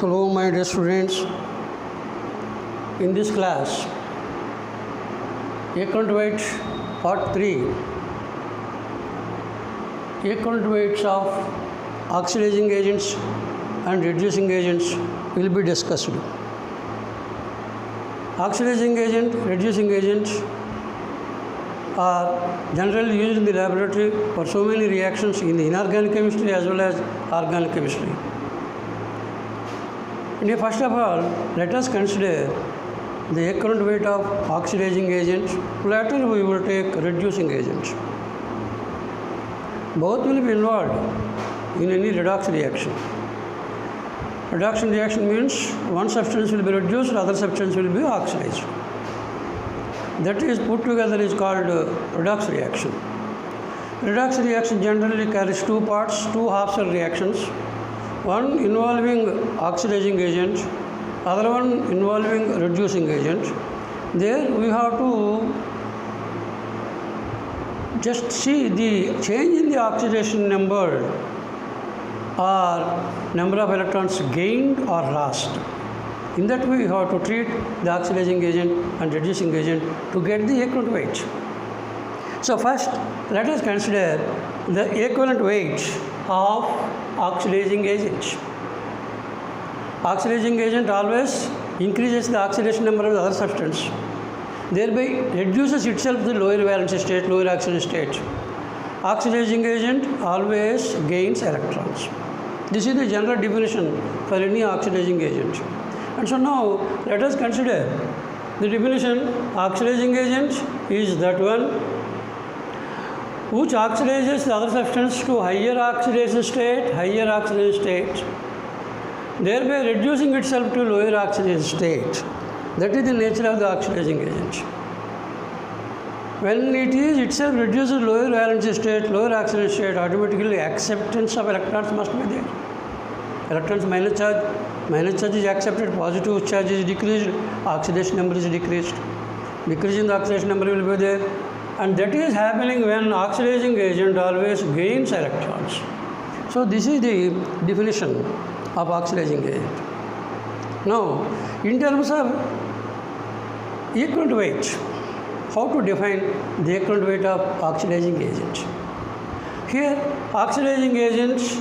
Hello, my dear students. In this class, equivalent weights part 3, equivalent weights of oxidizing agents and reducing agents will be discussed. Oxidizing agent, reducing agents are generally used in the laboratory for so many reactions in the inorganic chemistry as well as organic chemistry. First of all, let us consider the equivalent weight of oxidizing agents. Later we will take reducing agents. Both will be involved in any redox reaction. Reduction reaction means one substance will be reduced, other substance will be oxidized. That is put together is called redox reaction. Redox reaction generally carries two parts, two half-cell reactions. One involving oxidizing agent, other one involving reducing agent. There we have to just see the change in the oxidation number or number of electrons gained or lost. In that way, we have to treat the oxidizing agent and reducing agent to get the equivalent weight. So first, let us consider the equivalent weight of oxidizing agent. Oxidizing agent always increases the oxidation number of the other substance, thereby reduces itself to the lower valence state, lower oxidation state. Oxidizing agent always gains electrons. This is the general definition for any oxidizing agent. And so now let us consider the definition. Oxidizing agent is that one which oxidizes the other substance to higher oxidation state, thereby reducing itself to lower oxidation state. That is the nature of the oxidizing agent. When it is itself reduces lower valence state, lower oxidation state, automatically acceptance of electrons must be there. Electrons minus charge is accepted, positive charge is decreased, oxidation number is decreased. Decrease in the oxidation number will be there. And that is happening when oxidizing agent always gains electrons. So this is the definition of oxidizing agent. Now, in terms of equivalent weight, how to define the equivalent weight of oxidizing agent? Here, oxidizing agents,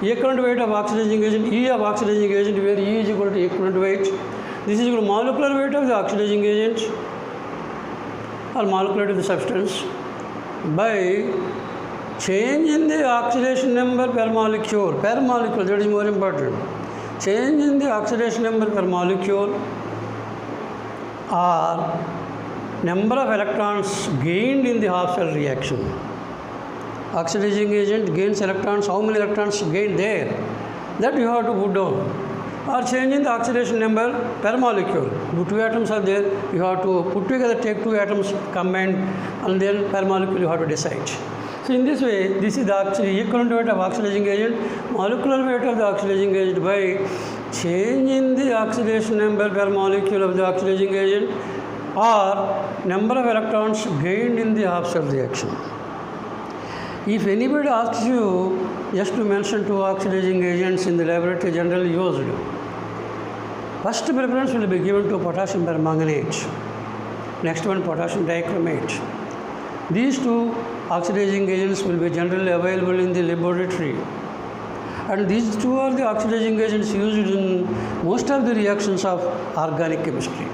equivalent weight of oxidizing agent, E of oxidizing agent, where E is equal to equivalent weight. This is equal to molecular weight of the oxidizing agent or molecular weight of the substance by change in the oxidation number per molecule. Per molecule, that is more important. Change in the oxidation number per molecule or number of electrons gained in the half-cell reaction. Oxidizing agent gains electrons. How many electrons gained there? That you have to put down. Or change in the oxidation number per molecule. The two atoms are there. You have to put together, take two atoms, combine, and then per molecule you have to decide. So in this way, this is the equivalent weight of oxidizing agent, molecular weight of the oxidizing agent by change in the oxidation number per molecule of the oxidizing agent or number of electrons gained in the half-cell reaction. If anybody asks you just to mention two oxidizing agents in the laboratory generally used, first preference will be given to potassium permanganate. Next one, potassium dichromate. These two oxidizing agents will be generally available in the laboratory. And these two are the oxidizing agents used in most of the reactions of organic chemistry.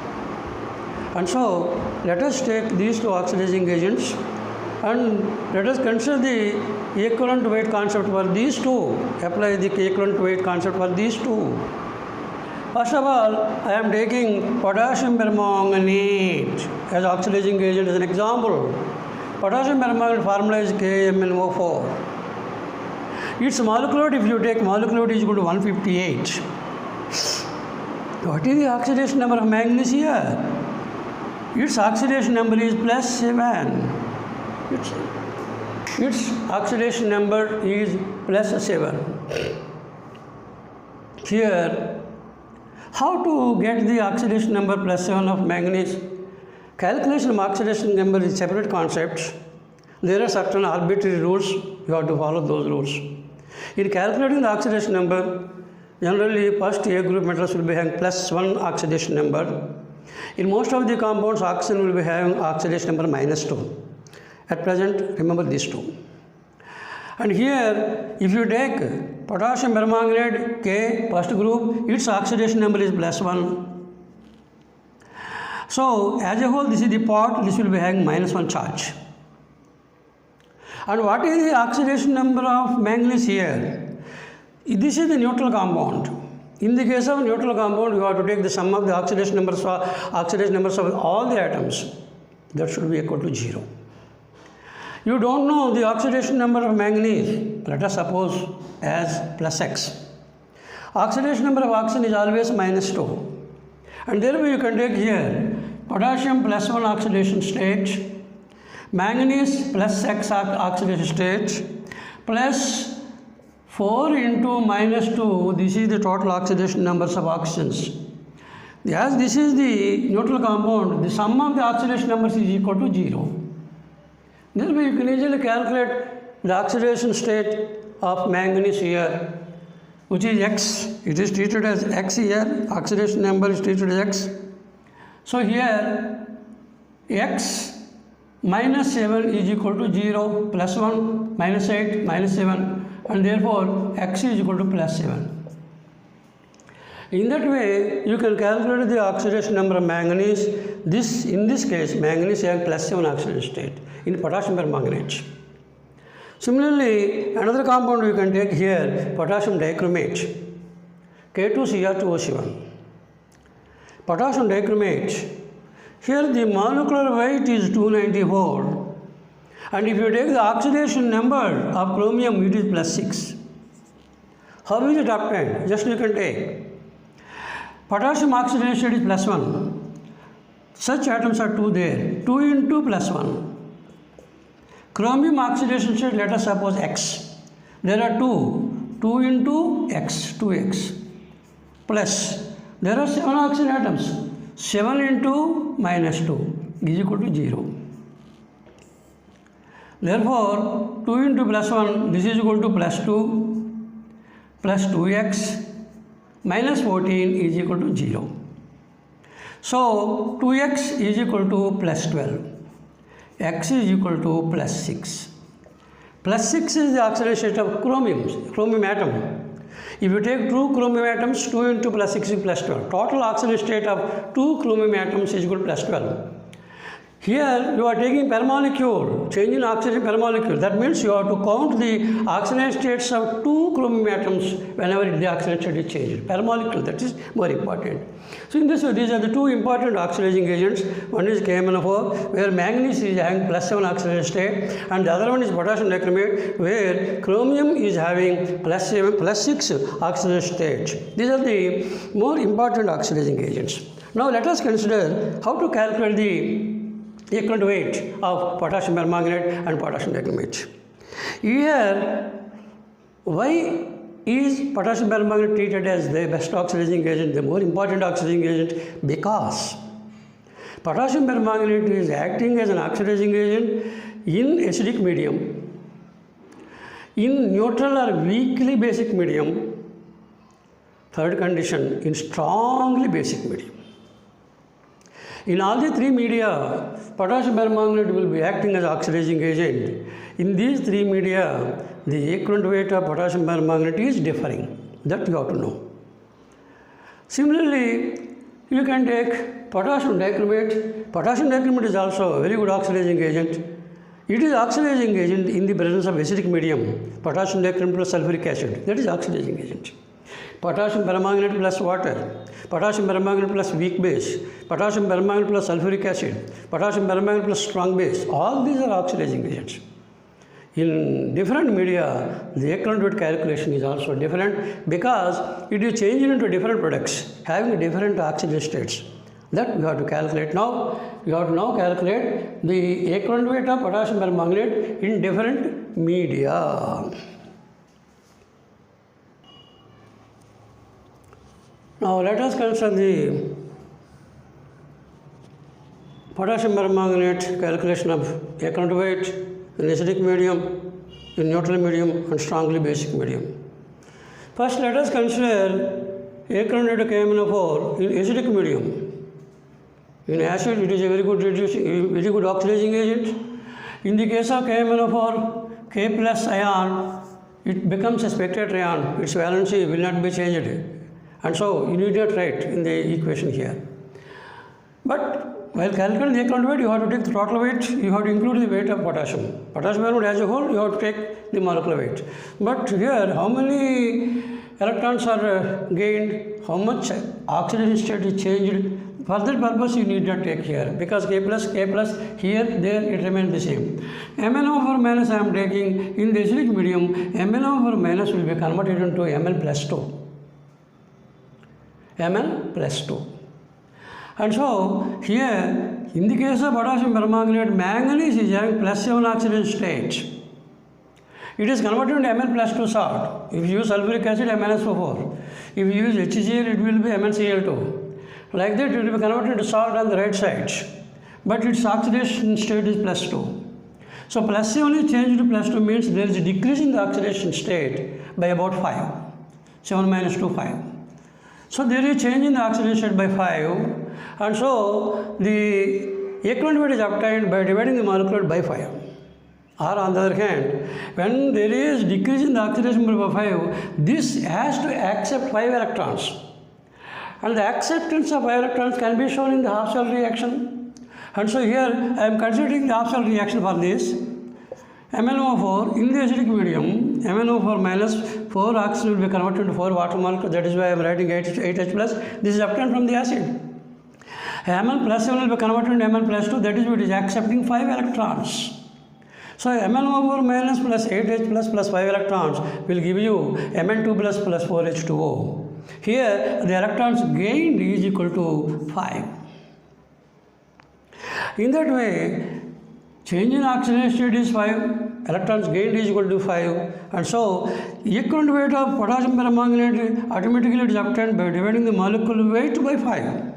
And so, let us take these two oxidizing agents and let us consider the equivalent weight concept for these two. Apply the equivalent weight concept for these two. First of all, I am taking potassium permanganate as oxidizing agent as an example. Potassium permanganate formula is KMnO4. Its molecular weight, if you take molecular weight, is equal to 158. What is the oxidation number of manganese here? Its oxidation number is plus 7. Its oxidation number is plus 7. Here, how to get the oxidation number plus 7 of manganese? Calculation of oxidation number is a separate concept. There are certain arbitrary rules, you have to follow those rules. In calculating the oxidation number, Generally, first A group metals will be having plus 1 oxidation number. In most of the compounds, oxygen will be having oxidation number minus 2. At present, remember these two. And here, if you take potassium permanganate K, first group, its oxidation number is plus 1. So, as a whole, this is the pot, this will be having minus 1 charge. And what is the oxidation number of manganese here? This is the neutral compound. In the case of neutral compound, you have to take the sum of the oxidation numbers of all the atoms. That should be equal to 0. You don't know the oxidation number of manganese. Let us suppose as plus X. Oxidation number of oxygen is always minus 2. And therefore you can take here potassium plus 1 oxidation state, manganese plus X oxidation state, plus 4 into minus 2, this is the total oxidation numbers of oxygens. As this is the neutral compound, the sum of the oxidation numbers is equal to 0. Therefore, you can easily calculate the oxidation state of manganese here, which is X. It is treated as X here, oxidation number is treated as X. So here, X minus 7 is equal to 0, plus 1, minus 8, minus 7. And therefore, X is equal to plus 7. In that way, you can calculate the oxidation number of manganese. In this case, manganese has plus 7 oxidation state in potassium permanganate. Similarly, another compound you can take here, potassium dichromate, K2Cr2O7. Potassium dichromate, here the molecular weight is 294. And if you take the oxidation number of chromium, it is plus 6. How is it obtained? Just you can take. Potassium oxidation state is plus 1. Such atoms are 2 there. 2 into plus 1. Chromium oxidation state, let us suppose X. There are 2. 2 into X, 2X. Plus, there are 7 oxygen atoms. 7 into minus 2 is equal to 0. Therefore, 2 into plus 1, this is equal to plus 2, plus 2x, minus 14 is equal to 0. So, 2x is equal to plus 12, x is equal to plus 6. Plus 6 is the oxidation state of chromium atom. If you take 2 chromium atoms, 2 into plus 6 is plus 12. Total oxidation state of 2 chromium atoms is equal to plus 12. Here you are taking per molecule, changing oxygen per molecule. That means you have to count the oxidation states of 2 chromium atoms whenever the oxidation state is changed. Per molecule, that is more important. So in this way, these are the 2 important oxidizing agents. One is KMnO4, where manganese is having plus 7 oxidation state, and the other one is potassium dichromate, where chromium is having plus 7, plus 6 oxidation state. These are the more important oxidizing agents. Now let us consider how to calculate the equivalent weight of potassium permanganate and potassium dichromate. Here, why is potassium permanganate treated as the best oxidizing agent, the more important oxidizing agent? Because potassium permanganate is acting as an oxidizing agent in acidic medium, in neutral or weakly basic medium, third condition, in strongly basic medium. In all the 3 media, potassium permanganate will be acting as oxidizing agent. In these 3 media, the equivalent weight of potassium permanganate is differing. That you have to know. Similarly, you can take potassium dichromate. Potassium dichromate is also a very good oxidizing agent. It is oxidizing agent in the presence of acidic medium. Potassium dichromate plus sulfuric acid. That is oxidizing agent. Potassium permanganate plus water, potassium permanganate plus weak base, potassium permanganate plus sulfuric acid, potassium permanganate plus strong base, all these are oxidizing agents. In different media, the equivalent weight calculation is also different because it is changed into different products having different oxidation states. That we have to calculate now. We have to now calculate the equivalent weight of potassium permanganate in different media. Now let us consider the potassium permanganate calculation of equivalent weight in acidic medium, in neutral medium and strongly basic medium. First, let us consider acrylonitrile KMnO4 in acidic medium. In acid, it is a very good oxidizing agent. In the case of KMnO4, K plus ion, it becomes a spectator ion. Its valency will not be changed. And so, you need a trait in the equation here. But while calculating the electron weight, you have to take the total weight, you have to include the weight of potassium. Potassium ion as a whole, you have to take the molecular weight. But here, how many electrons are gained, how much oxidation state is changed, for that purpose you need not take here, because K plus, here, there it remains the same. MnO4 minus I am taking in the acidic medium, MnO4 minus will be converted into Mn plus 2. Mn plus 2. And so, here, in the case of potassium permanganate, manganese is having plus 7 oxidation state. It is converted into Mn plus 2 salt. If you use sulfuric acid, MnSO4. If you use HCl, it will be MnCl2. Like that, it will be converted into salt on the right side. But its oxidation state is plus 2. So, plus 7 is changed to plus 2 means there is a decrease in the oxidation state by about 5. 7 minus 2, 5. So, there is a change in the oxidation state by 5. And so, the equivalent weight is obtained by dividing the molecular weight by 5. Or on the other hand, when there is decrease in the oxidation by 5, this has to accept 5 electrons. And the acceptance of 5 electrons can be shown in the half cell reaction. And so here I am considering the half cell reaction for this. MnO4 in the acidic medium, MnO4 minus 4 oxygen will be converted into 4 water molecules. That is why I am writing 8H plus. This is obtained from the acid. Mn plus 7 will be converted into Mn plus 2. That is what is accepting 5 electrons. So MnO4 minus plus 8H plus 5 electrons will give you Mn2 plus 4H2O. Here the electrons gained is equal to 5. In that way, change in oxidation state is 5, electrons gained is equal to 5, and so equivalent weight of potassium permanganate automatically is obtained by dividing the molecular weight by 5.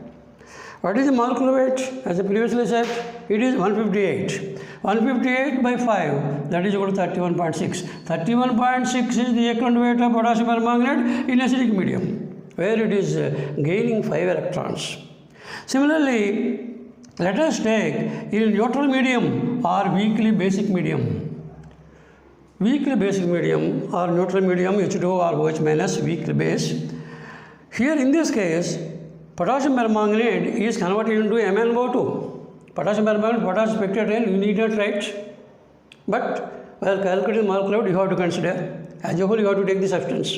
What is the molecular weight? As I previously said, it is 158. 158 by 5, that is equal to 31.6. 31.6 is the equivalent weight of potassium permanganate in acidic medium, where it is gaining 5 electrons. Similarly, let us take in neutral medium or weakly basic medium. Weakly basic medium or neutral medium H2O or OH minus weakly base. Here in this case, potassium permanganate is converted into MnO2. Potassium permanganate, potassium spectator, you need not write. But while calculating molecular weight, you have to consider. As a whole, you have to take the substance.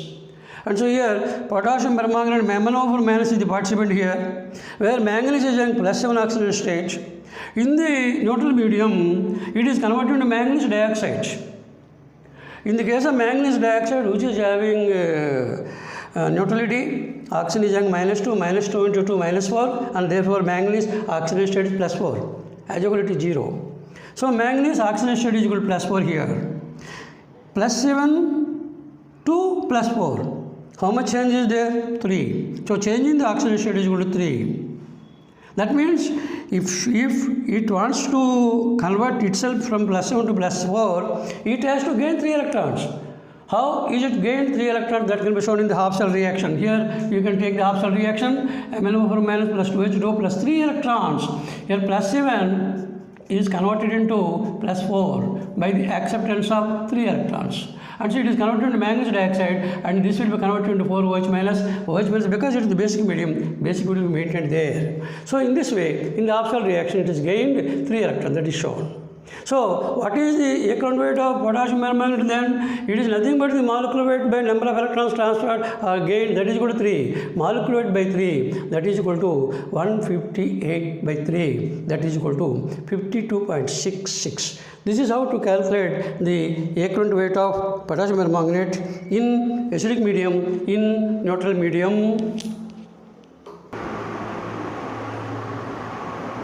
And so here, potassium permanganate, MnO4 minus is the participant here, where manganese is in plus 7 oxidation state. In the neutral medium, it is converted into manganese dioxide. In the case of manganese dioxide, which is having neutrality, oxygen is having minus 2 into 2 minus 4, and therefore manganese oxidation state is plus 4. As a whole, it is 0. So manganese oxidation state is equal to plus 4 here. Plus 7 to plus 4. How much change is there? 3. So change in the oxidation state is equal to 3. That means if it wants to convert itself from plus 7 to plus 4, it has to gain 3 electrons. How is it gained 3 electrons? That can be shown in the half cell reaction. Here you can take the half cell reaction, MnO4 minus plus 2H2O plus 3 electrons. Here plus 7 is converted into plus 4 by the acceptance of 3 electrons. And so it is converted into manganese dioxide, and this will be converted into 4 OH minus. OH minus, because it is the basic medium will be maintained there. So in this way, in the half cell reaction, it is gained 3 electrons, that is shown. So what is the equivalent weight of potassium permanganate then? It is nothing but the molecular weight by number of electrons transferred or gained, that is equal to 3. Molecular weight by 3, that is equal to 158 by 3, that is equal to 52.66. This is how to calculate the equivalent weight of potassium permanganate in acidic medium, in neutral medium.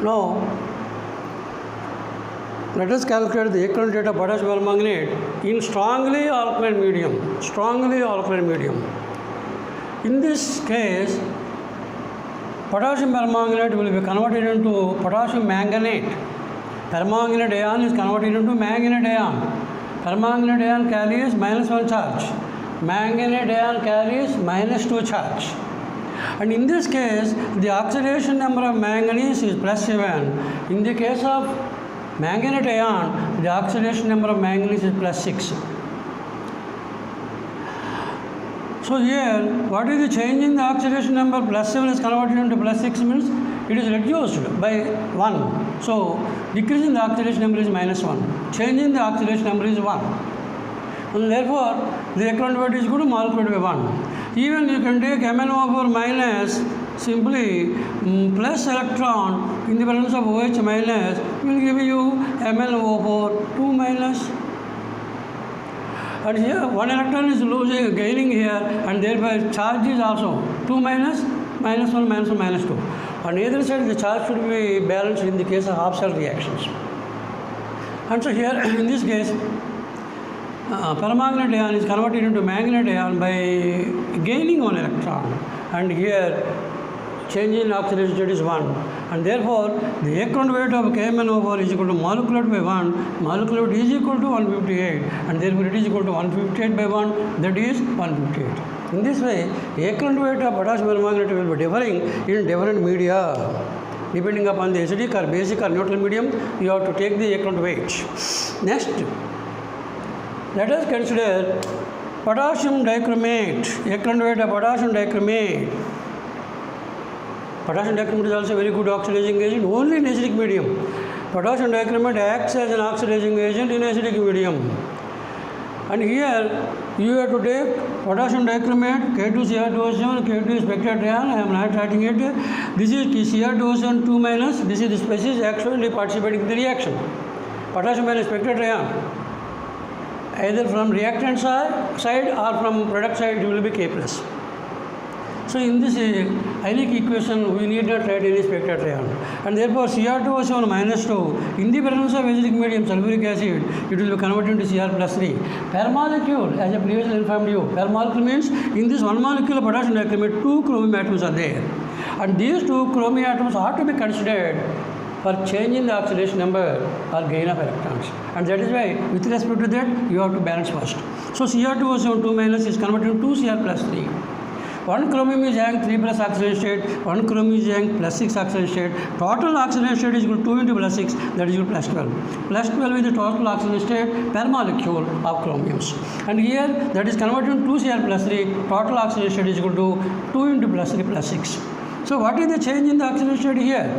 Now, let us calculate the equivalent weight of potassium permanganate in strongly alkaline medium. Strongly alkaline medium. In this case, potassium permanganate will be converted into potassium manganate. Permanganate ion is converted into manganate ion. Permanganate ion carries -1 charge. manganate ion carries -2 charge. And in this case, the oxidation number of manganese is +7. In the case of manganate ion, the oxidation number of manganese is +6. So here, what is the change in the oxidation number? +7 is converted into +6 means it is reduced by 1. So decrease in the oxidation number is -1. Change in the oxidation number is 1. And therefore, the electron weight is equal to molecular weight by 1. Even you can take MnO4 minus simply plus electron in the presence of OH minus will give you MnO4 2 minus. And here 1 electron is losing, gaining here, and thereby charge is also 2 minus, -1, -1, -2. On either side, the charge should be balanced in the case of half-cell reactions. And so here, in this case, permanganate ion is converted into manganate ion by gaining 1 electron. And here, change in oxidation state is 1. And therefore, the electron weight of KMnO4 is equal to molecular weight by 1. Molecular weight is equal to 158. And therefore, it is equal to 158 by 1. That is 158. In this way, electron weight of potassium permanganate will be differing in different media. Depending upon the acidic or basic or neutral medium, you have to take the electron weight. Next, let us consider potassium dichromate. Electron weight of potassium dichromate. Potassium dichromate is also a very good oxidizing agent only in acidic medium. Potassium dichromate acts as an oxidizing agent in acidic medium. And here you have to take potassium dichromate, K2Cr2O7, K2 is spectral ion. I am not writing it. This is Cr2O7 2 minus. This is the species actually participating in the reaction. Potassium minus spectral ion. Either from reactant side or from product side, it will be K plus. So in this ionic equation, we need not write any spectral ion. And therefore, Cr2O7 -2, in the presence of acidic medium sulfuric acid, it will be converted into Cr plus 3. Per molecule, as I previously informed you, per molecule means in this 1 molecule of potassium dichromate, 2 chromium atoms are there. And these 2 chromium atoms are to be considered for change in the oxidation number or gain of electrons. And that is why, with respect to that, you have to balance first. So Cr2O7 2 minus is converted to 2 Cr plus 3. 1 chromium is having 3 plus oxidation state, 1 chromium is having plus 6 oxidation state. Total oxidation state is equal to 2 into plus 6, that is equal to plus 12. Plus 12 is the total oxidation state per molecule of chromiums. And here, that is converted to 2 Cr plus 3, total oxidation state is equal to 2 into plus 3 plus 6. So what is the change in the oxidation state here?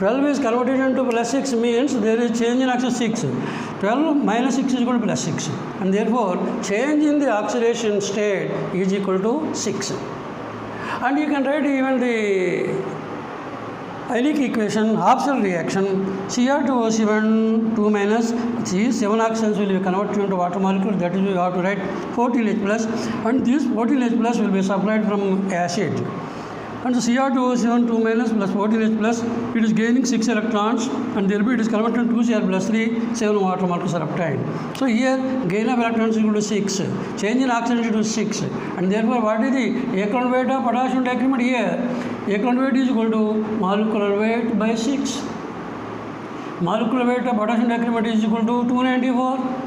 12 is converted into plus 6 means there is change in oxidation 6. 12 minus 6 is equal to plus 6. And therefore, change in the oxidation state is equal to 6. And you can write even the ionic equation, half-cell reaction, Cr2O7 2 minus, these 7 oxygens will be converted into water molecule, that is we have to write 14H plus, and this 14H plus will be supplied from acid. And the Cr2O7 2 minus plus 14H plus, it is gaining 6 electrons, and thereby it is converted to 2 Cr plus 3, 7 water molecules are obtained. So here, gain of electrons is equal to 6, change in oxidation to 6, and therefore what is the electron weight of potassium dichromate here? Electron weight is equal to molecular weight by 6. Molecular weight of potassium dichromate is equal to 294.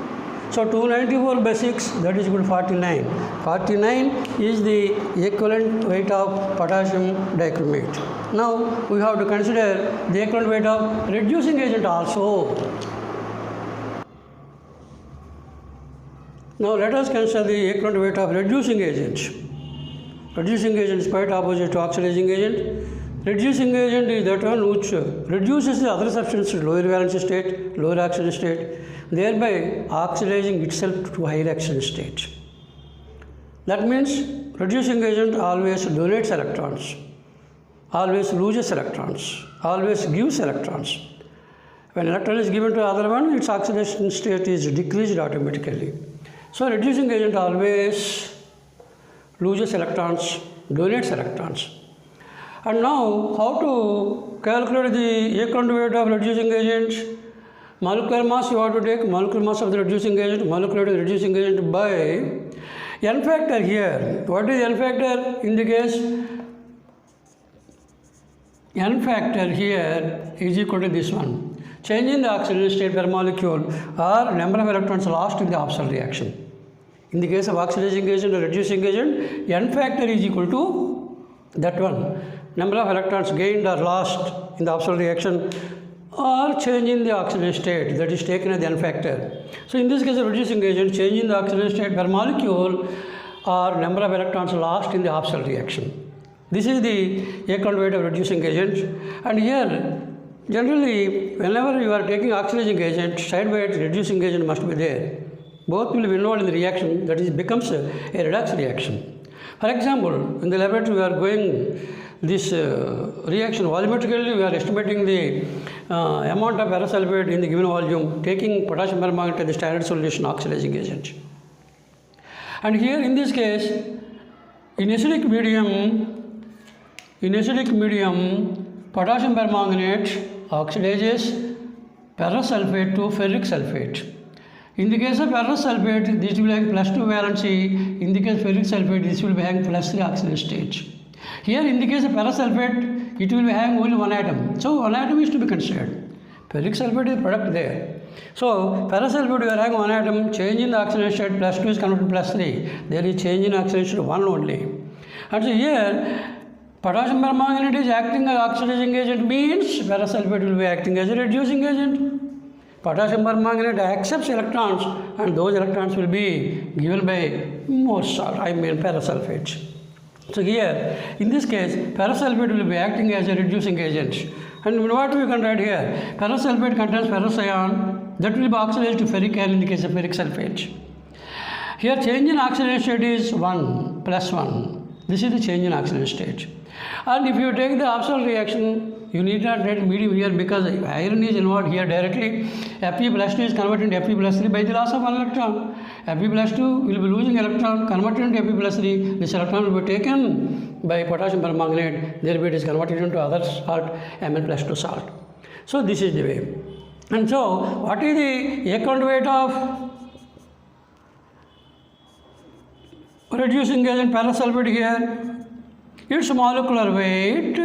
So 294 by 6, that is equal to 49. 49 is the equivalent weight of potassium dichromate. Now we have to consider the equivalent weight of reducing agent also. Now let us consider the equivalent weight of reducing agent. Reducing agent is quite opposite to oxidizing agent. Reducing agent is that one which reduces the other substance to lower valence state, lower oxidation state, thereby oxidizing itself to higher oxidation state. That means reducing agent always donates electrons, always loses electrons, always gives electrons. When electron is given to other one, its oxidation state is decreased automatically. So reducing agent always loses electrons, donates electrons. And now, how to calculate the equivalent weight of reducing agent? Molecular mass you have to take, molecular mass of the reducing agent, molecular weight of the reducing agent by n factor here. What is n factor in the case? N factor here is equal to this one. Change in the oxidation state per molecule or number of electrons lost in the half-cell reaction. In the case of oxidizing agent or reducing agent, n factor is equal to that one. Number of electrons gained or lost in the Absorption reaction or change in the oxidation state, that is taken as the n factor. So in this case of reducing agent, change in the oxidation state per molecule or number of electrons lost in the Absorption reaction. This is the equivalent weight of reducing agent. And here, generally, whenever you are taking oxidizing agent, side weight reducing agent must be there. Both will be involved in the reaction, that is becomes a redox reaction. For example, in the laboratory we are going this reaction volumetrically, we are estimating the amount of ferrous sulfate in the given volume, taking potassium permanganate as the standard solution oxidizing agent. And here in this case, in acidic medium, potassium permanganate oxidizes ferrous sulfate to ferric sulfate. In the case of ferrous sulfate, this will be having +2 valency. In the case of ferric sulfate, this will be having +3 oxidation stage. Here, in the case of ferrous sulfate, it will be having only one atom. So, one atom is to be considered. Ferric sulfate is product there. So, ferrous sulfate, we are having one atom, change in the oxidation state, +2 is converted to +3. There is change in oxidation state 1 only. And so, here, potassium permanganate is acting as oxidizing agent, means ferrous sulfate will be acting as a reducing agent. Potassium permanganate accepts electrons and those electrons will be given by more salt, ferrous sulfate. So here, in this case, ferrous sulfate will be acting as a reducing agent. And what we can write here? Ferrous sulfate contains ferrous ion that will be oxidized to ferric ion in the case of ferric sulfate. Here, change in oxidation state is 1 + 1. This is the change in oxidation state. And if you take the Absorption reaction, you need not write medium here because iron is involved here directly. Fe+2 is converted into Fe+3 by the loss of one electron. Fe+2 will be losing electron, converted into Fe+3. This electron will be taken by potassium permanganate. Thereby it is converted into other salt, Mn+2 salt. So this is the way. And so, what is the equivalent weight of reducing agent ferrous sulfate here? Its molecular weight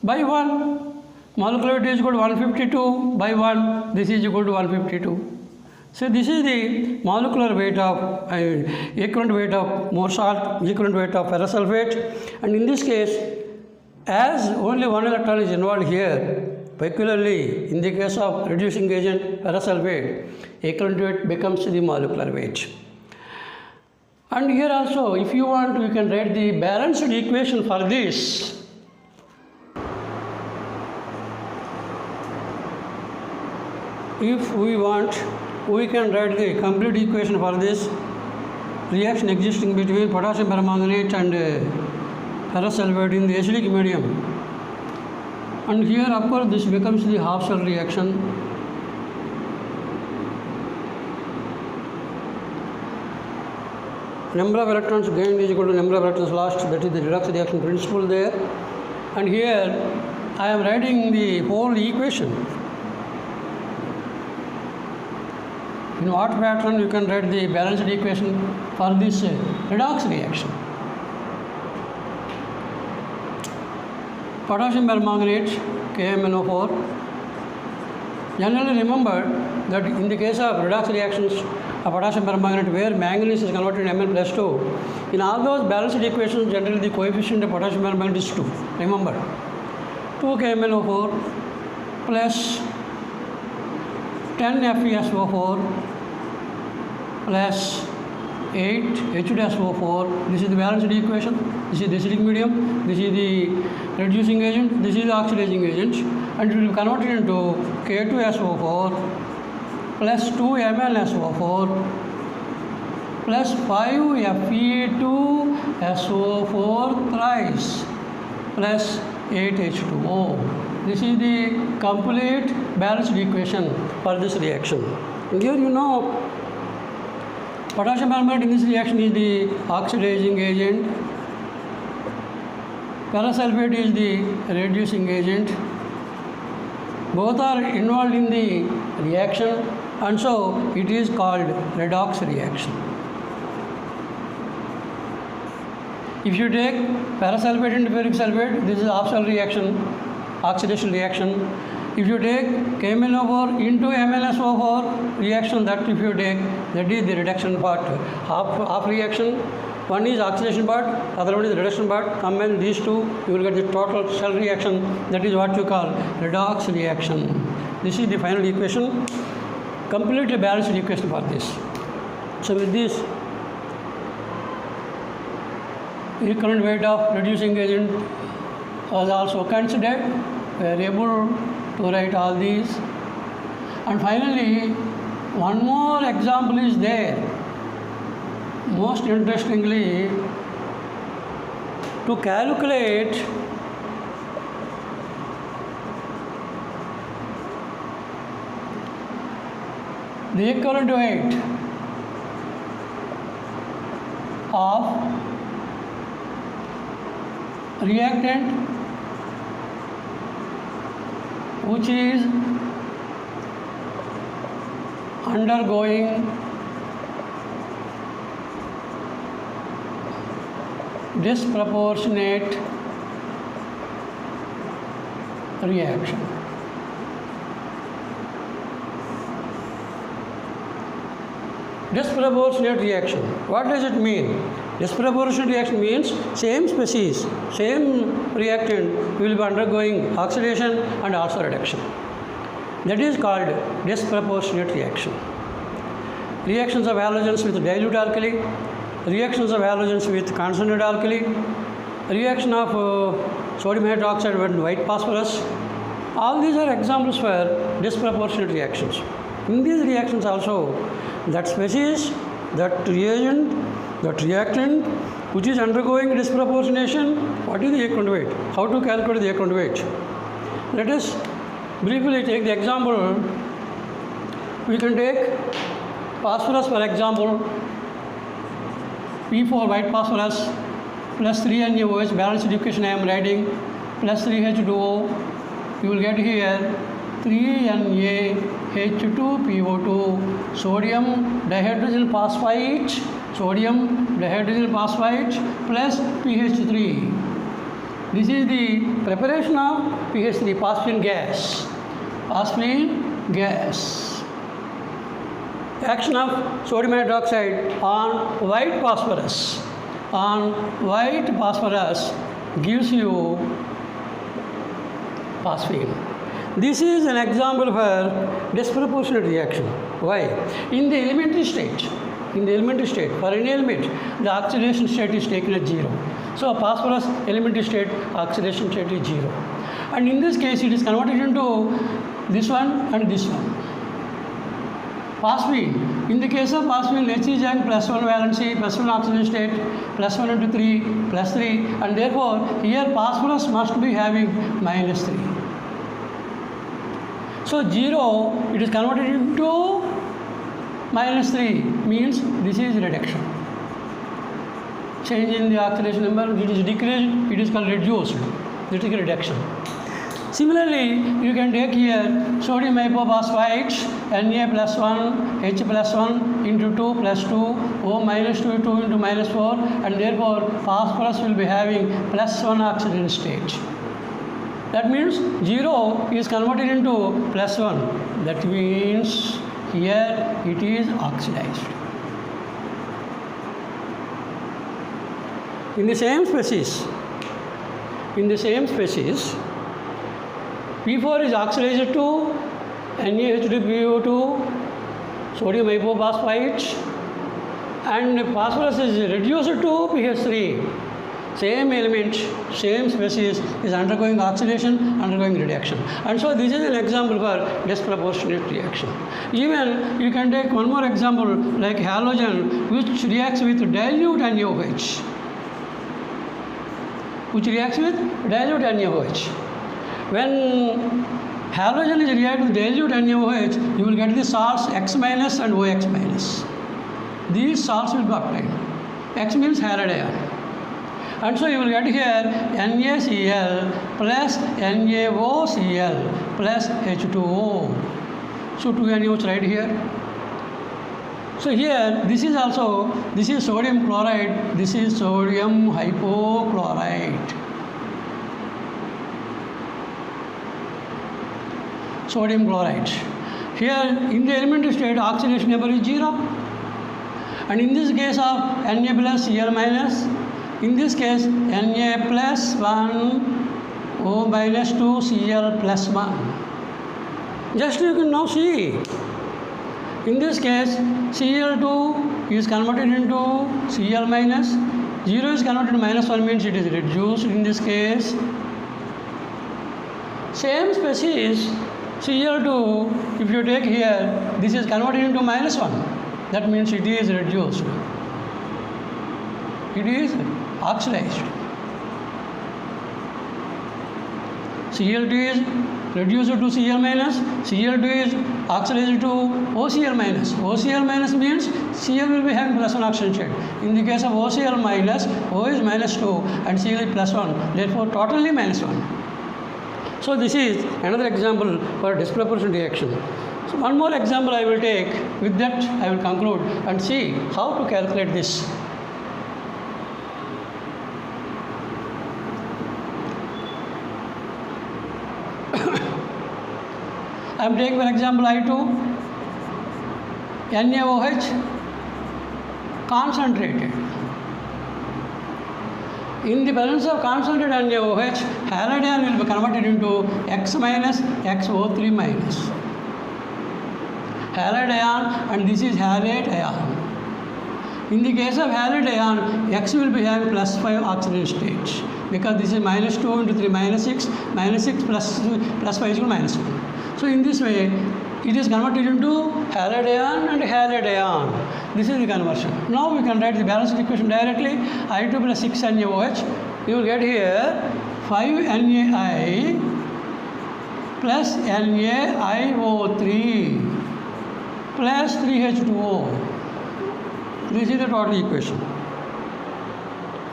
by 1. Molecular weight is equal to 152 by 1. This is equal to 152. So this is the molecular weight of equivalent weight of more salt, equivalent weight of ferrous sulfate. And in this case, as only one electron is involved here, particularly in the case of reducing agent ferrous sulfate, equivalent weight becomes the molecular weight. And here also, if you want, you can write the balanced equation for this. If we want, we can write the complete equation for this reaction existing between potassium permanganate and ferrous sulfate in the acidic medium. And here, of course, this becomes the half-cell reaction. Number of electrons gained is equal to number of electrons lost, that is the redox reaction principle there. And here I am writing the whole equation. In what pattern you can write the balanced equation for this redox reaction? Potassium permanganate, KMnO4. Generally remember that in the case of redox reactions of potassium permanganate where manganese is converted to Mn+2, in all those balanced equations generally the coefficient of potassium permanganate is 2. Remember, 2 KMnO4 plus 10 FeSO4 plus 8 H2SO4. This is the balanced equation. This is the acidic medium. This is the reducing agent. This is the oxidizing agent. And it will be converted into K2SO4 plus 2 MnSO4 plus 5 Fe2SO4 thrice plus 8 H2O. This is the complete balanced equation for this reaction. And here you know potassium permanganate in this reaction is the oxidizing agent. Ferrous sulfate is the reducing agent. Both are involved in the reaction and so it is called redox reaction. If you take ferrous sulfate into ferric sulfate, this is half-cell reaction, oxidation reaction. If you take KMnO4 into MnSO4 reaction, that if you take, that is the reduction part, half reaction. One is oxidation part, other one is the reduction part. Combine these two, you will get the total cell reaction. That is what you call redox reaction. This is the final equation, completely balanced equation for this. So with this, equivalent weight of reducing agent was also considered. We are able to write all these. And finally, one more example is there. Most interestingly, to calculate the equivalent weight of reactant which is undergoing disproportionate reaction. Disproportionate reaction. What does it mean? Disproportionate reaction means same species, same reactant will be undergoing oxidation and also reduction. That is called disproportionate reaction. Reactions of halogens with dilute alkali, reactions of halogens with concentrated alkali, reaction of sodium hydroxide with white phosphorus. All these are examples for disproportionate reactions. In these reactions also, that species, that reagent, that reactant which is undergoing disproportionation, what is the equivalent weight? How to calculate the equivalent weight? Let us briefly take the example. We can take phosphorus for example, P4 white phosphorus plus 3NaOH, balanced equation I am writing, plus 3H2O. You will get here 3NaH2PO2, sodium dihydrogen phosphate, plus PH3. This is the preparation of PH3, phosphine gas. Action of sodium hydroxide on white phosphorus. Gives you phosphine. This is an example for disproportionate reaction. Why? In the elementary state, for any element, the oxidation state is taken at 0. So phosphorus elementary state, oxidation state is 0. And in this case, it is converted into this one and this one. Phosphine. In the case of phosphine, H is having plus 1 valency, plus 1 oxidation state, plus 1 into 3, plus 3, and therefore here phosphorus must be having minus 3. So 0, it is converted into minus 3, means this is reduction. Change in the oxidation number, it is decreased, it is called reduced. That is reduction. Similarly, you can take here sodium hypophosphite, Na plus 1, H plus 1 into 2 plus 2, O minus 2 into minus 4, and therefore phosphorus will be having plus 1 oxidation state. That means 0 is converted into plus 1. That means here it is oxidized. In the same species, P4 is oxidized to NaH2PO2, sodium hypophosphite, and phosphorus is reduced to PH3. Same element, same species is undergoing oxidation, undergoing reduction. And so this is an example for disproportionate reaction. Even you can take one more example like halogen, which reacts with dilute NaOH. When halogen is reacted with dilute NaOH, you will get the salts X minus and OX minus. These salts will be obtained. X means halide. And so you will get here NaCl plus NaOCl plus H2O. So 2 NaOH right here. So here this is sodium chloride, this is sodium hypochlorite. sodium chloride. Here in the elementary state oxidation number is 0, and in this case of Na plus Cl minus, in this case Na plus 1 O minus 2 Cl plus 1. Just you can now see, in this case Cl2 is converted into Cl minus, 0 is converted to minus 1 means it is reduced in this case. Same species Cl2, if you take here, this is converted into minus 1. That means it is reduced. It is oxidized. Cl2 is reduced to Cl minus, Cl2 is oxidized to OCl minus. OCl minus means Cl will be having plus 1 oxygen state. In the case of OCl minus, O is minus 2 and Cl is plus 1. Therefore, totally minus 1. So this is another example for disproportionate reaction. So one more example I will take. With that I will conclude and see how to calculate this. I am taking for example I2, NaOH concentrated. In the presence of concentrated NaOH, halide ion will be converted into X minus XO3 minus. Halide ion, and this is halide ion. In the case of halide ion, X will be having plus 5 oxygen states, because this is minus 2 into 3 minus 6, minus 6 plus 5 is equal to minus 1. So in this way, it is converted into halide ion and halide ion. This is the conversion. Now we can write the balanced equation directly. I2 plus 6 NaOH. You will get here 5 NaI plus NaIO3 plus 3H2O. This is the total equation.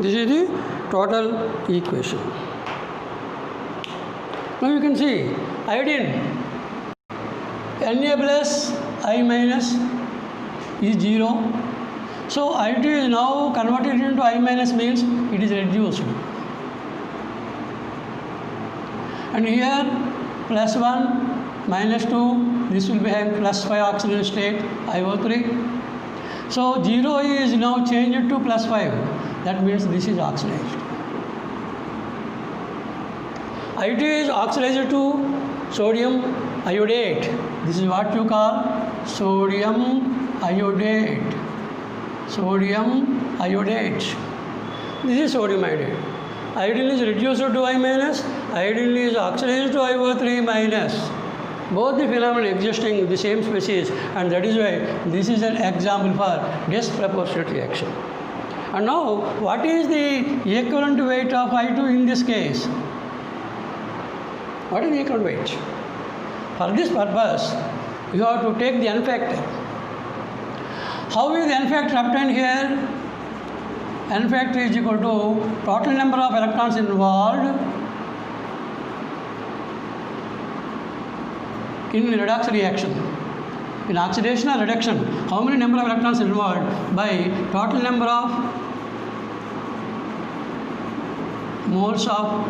This is the total equation. Now you can see iodine. Na plus I minus is 0. So I2 is now converted into I minus means it is reduced. And here plus 1 minus 2, this will be having plus 5 oxygen state IO3. So 0 is now changed to plus 5. That means this is oxidized. I2 is oxidized to sodium iodate. This is what you call sodium iodate. Sodium iodate. This is sodium iodate. Iodine is reduced to I minus. Iodine is oxidized to IO3 minus. Both the phenomena existing in the same species, and that is why this is an example for disproportionate reaction. And now, what is the equivalent weight of I2 in this case? What is the equivalent weight? For this purpose, you have to take the N factor. How is the N factor obtained here? N factor is equal to total number of electrons involved in redox reaction. In oxidation or reduction, how many number of electrons involved by total number of moles of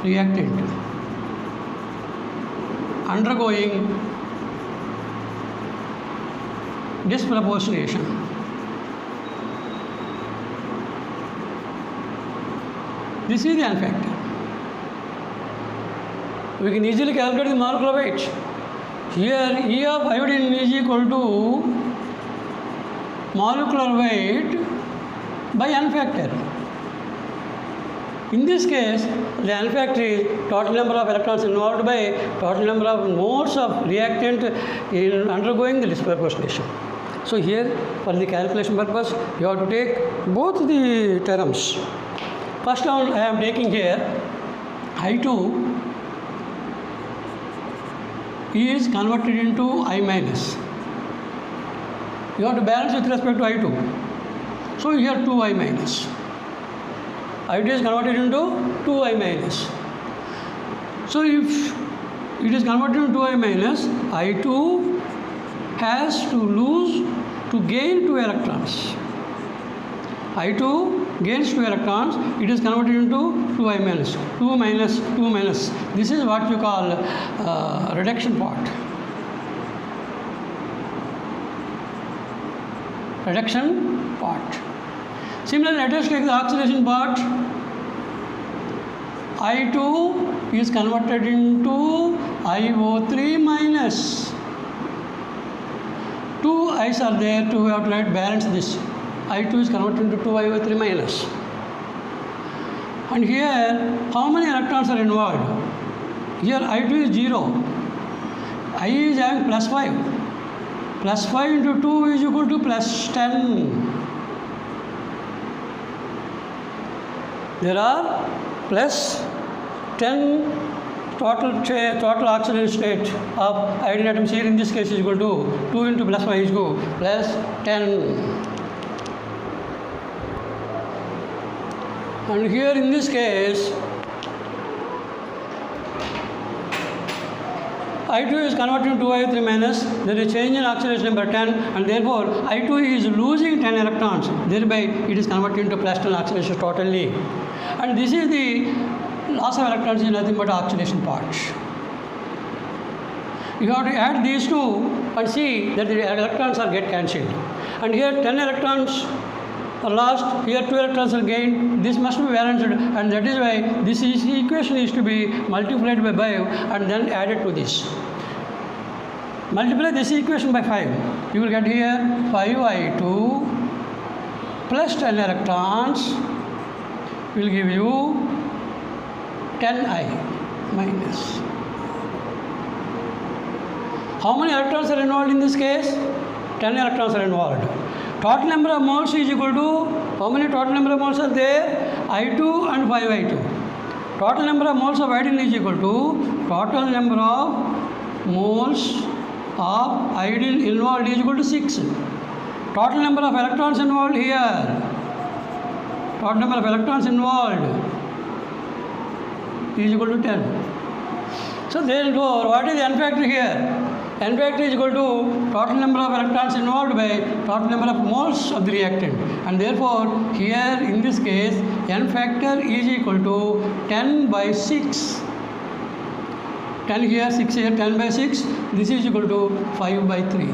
reactant undergoing disproportionation. This is the N factor. We can easily calculate the molecular weight. Here E of iodine is equal to molecular weight by N factor. In this case, the N factor is total number of electrons involved by total number of moles of reactant in undergoing the disproportionation. So here, for the calculation purpose, you have to take both the terms. First one I am taking here, I2 is converted into I minus. You have to balance with respect to I2. So here 2I minus. I2 is converted into 2I minus. So if it is converted into 2I minus, I2 has to gain 2 electrons. I2 gains 2 electrons, it is converted into 2i minus, 2 minus, 2 minus. This is what you call reduction part. Reduction part. Similarly, let us take the oxidation part. I2 is converted into IO3 minus. 2 i's are there, to have to balance this. I2 is converted into 2IO3 minus. And here, how many electrons are involved? Here I2 is 0. I is having plus 5. Plus 5 into 2 is equal to plus 10. There are plus 10 total oxidation state of iodine atoms here in this case is equal to 2 into plus 5 is equal to plus 10. And here in this case, I2 is converted to 2i3 minus, there is change in oxidation number 10, and therefore I2 is losing 10 electrons, thereby it is converted into plus 10 oxidation totally. And this is the loss of electrons is nothing but oxidation part. You have to add these two and see that the electrons are get cancelled. And here 10 electrons are lost, here 2 electrons are gained. This must be balanced, and that is why this equation is to be multiplied by 5 and then added to this. Multiply this equation by 5. You will get here 5i2 plus 10 electrons will give you 10i minus. How many electrons are involved in this case? 10 electrons are involved. Total number of moles is equal to, how many total number of moles are there? I2 and 5i2. Total number of moles of iodine is equal to total number of moles of iodine involved is equal to 6. Total number of electrons involved here. Total number of electrons involved is equal to 10. So therefore, what is the n factor here? N factor is equal to total number of electrons involved by total number of moles of the reactant, and therefore here in this case n factor is equal to 10 by 6. 10 here, 6 here, 10 by 6. This is equal to 5 by 3.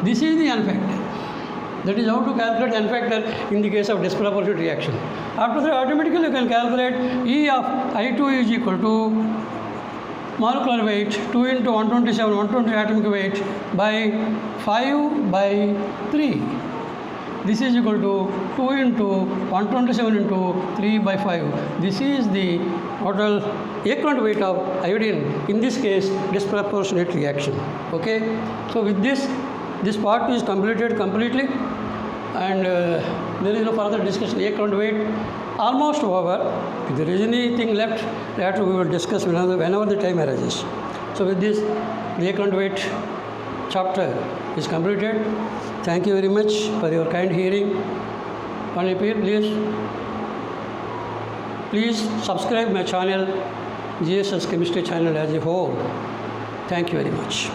This is the n factor. That is how to calculate n factor in the case of disproportionate reaction. After that, automatically you can calculate E of I2 is equal to molecular weight 2 into 127, 120 atomic weight by 5 by 3. This is equal to 2 into 127 into 3 by 5. This is the total equivalent weight of iodine, in this case disproportionate reaction. Okay. So with this part is completed completely, and there is no further discussion. Equivalent weight almost over. If there is anything left, later we will discuss whenever the time arises. So with this, the equivalent weight chapter is completed. Thank you very much for your kind hearing. And please subscribe my channel, GSS Chemistry channel as a whole. Thank you very much.